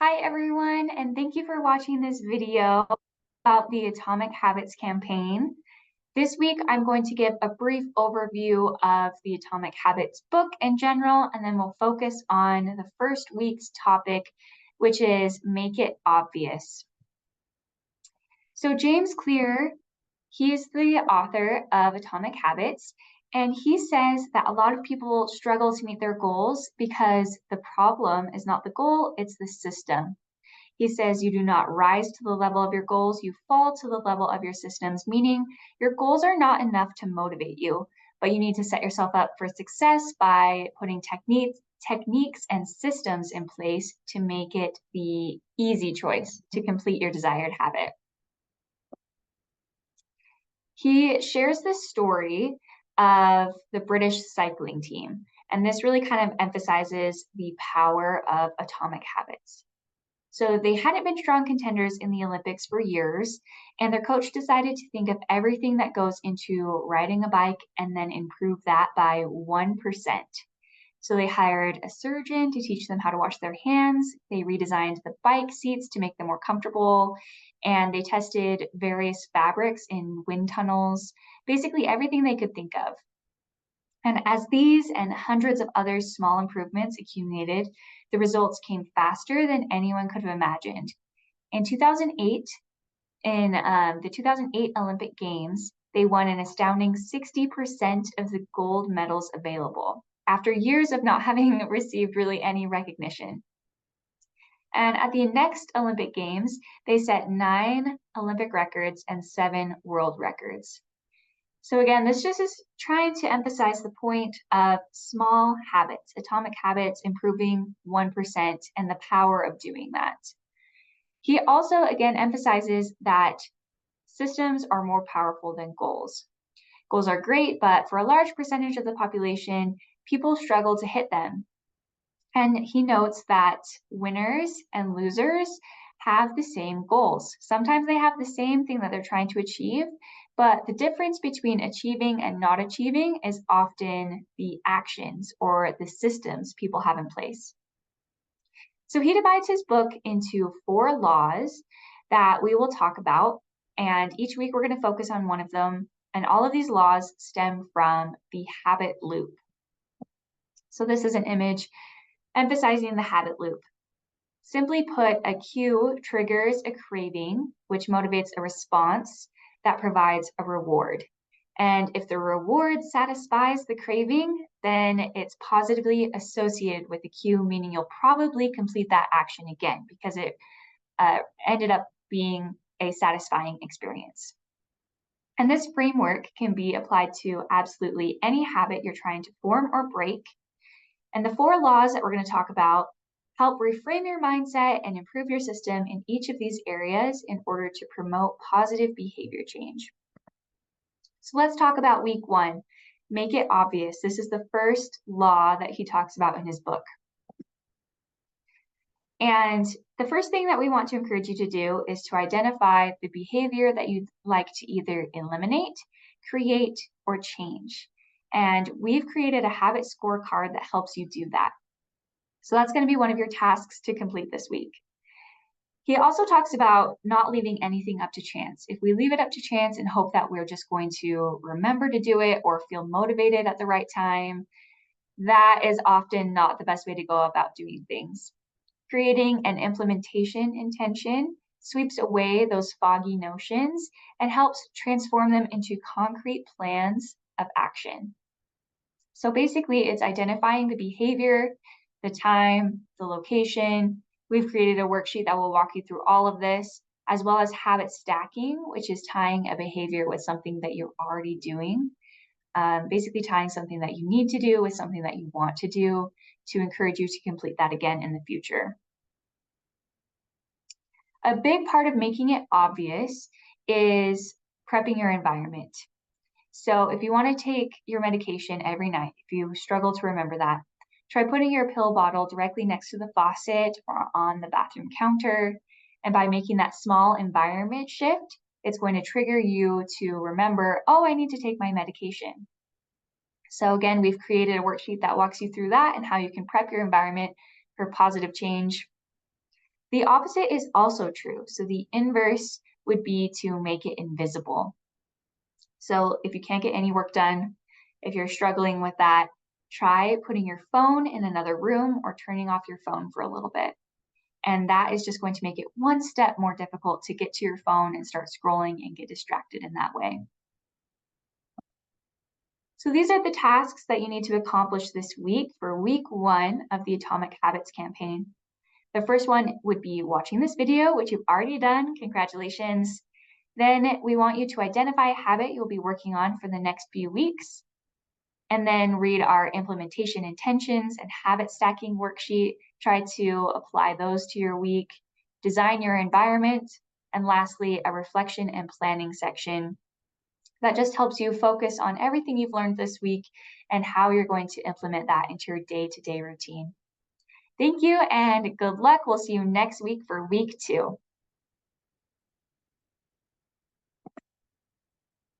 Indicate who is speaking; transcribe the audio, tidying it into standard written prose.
Speaker 1: Hi everyone, and thank you for watching this video about the Atomic Habits campaign. This week, I'm going to give a brief overview of the Atomic Habits book in general, and then we'll focus on the first week's topic, which is Make It Obvious. So James Clear, he is the author of Atomic Habits, and he says that a lot of people struggle to meet their goals because the problem is not the goal, it's the system. He says you do not rise to the level of your goals, you fall to the level of your systems, meaning your goals are not enough to motivate you, but you need to set yourself up for success by putting techniques and systems in place to make it the easy choice to complete your desired habit. He shares this story of the British cycling team, and this really kind of emphasizes the power of atomic habits. So they hadn't been strong contenders in the Olympics for years, and their coach decided to think of everything that goes into riding a bike and then improve that by 1%. So they hired a surgeon to teach them how to wash their hands. They redesigned the bike seats to make them more comfortable, and they tested various fabrics in wind tunnels, basically everything they could think of. And as these and hundreds of other small improvements accumulated, the results came faster than anyone could have imagined. In 2008, in the 2008 Olympic Games, they won an astounding 60% of the gold medals available, after years of not having received really any recognition. And at the next Olympic Games, they set 9 Olympic records and 7 world records. So again, this just is trying to emphasize the point of small habits, atomic habits, improving 1%, and the power of doing that. He also, again, emphasizes that systems are more powerful than goals. Goals are great, but for a large percentage of the population, people struggle to hit them. And he notes that winners and losers have the same goals. Sometimes they have the same thing that they're trying to achieve, but the difference between achieving and not achieving is often the actions or the systems people have in place. So he divides his book into 4 laws that we will talk about, and each week we're going to focus on one of them, and all of these laws stem from the habit loop. So this is an image emphasizing the habit loop. Simply put, a cue triggers a craving, which motivates a response that provides a reward. And if the reward satisfies the craving, then it's positively associated with the cue, meaning you'll probably complete that action again because it ended up being a satisfying experience. And this framework can be applied to absolutely any habit you're trying to form or break. And the 4 laws that we're going to talk about help reframe your mindset and improve your system in each of these areas in order to promote positive behavior change. So let's talk about week 1. Make it obvious. This is the first law that he talks about in his book. And the first thing that we want to encourage you to do is to identify the behavior that you'd like to either eliminate, create, or change. And we've created a habit scorecard that helps you do that. So that's going to be one of your tasks to complete this week. He also talks about not leaving anything up to chance. If we leave it up to chance and hope that we're just going to remember to do it or feel motivated at the right time, that is often not the best way to go about doing things. Creating an implementation intention sweeps away those foggy notions and helps transform them into concrete plans of action. So basically, it's identifying the behavior, the time, the location. We've created a worksheet that will walk you through all of this, as well as habit stacking, which is tying a behavior with something that you're already doing. Basically tying something that you need to do with something that you want to do to encourage you to complete that again in the future. A big part of making it obvious is prepping your environment. So if you want to take your medication every night, if you struggle to remember that, try putting your pill bottle directly next to the faucet or on the bathroom counter. And by making that small environment shift, it's going to trigger you to remember, oh, I need to take my medication. So again, we've created a worksheet that walks you through that and how you can prep your environment for positive change. The opposite is also true. So the inverse would be to make it invisible. So if you can't get any work done, if you're struggling with that, try putting your phone in another room or turning off your phone for a little bit. And that is just going to make it one step more difficult to get to your phone and start scrolling and get distracted in that way. So these are the tasks that you need to accomplish this week for week 1 of the Atomic Habits campaign. The first one would be watching this video, which you've already done. Congratulations. Then we want you to identify a habit you'll be working on for the next few weeks. And then read our implementation intentions and habit stacking worksheet. Try to apply those to your week. Design your environment. And lastly, a reflection and planning section that just helps you focus on everything you've learned this week and how you're going to implement that into your day-to-day routine. Thank you and good luck. We'll see you next week for week 2.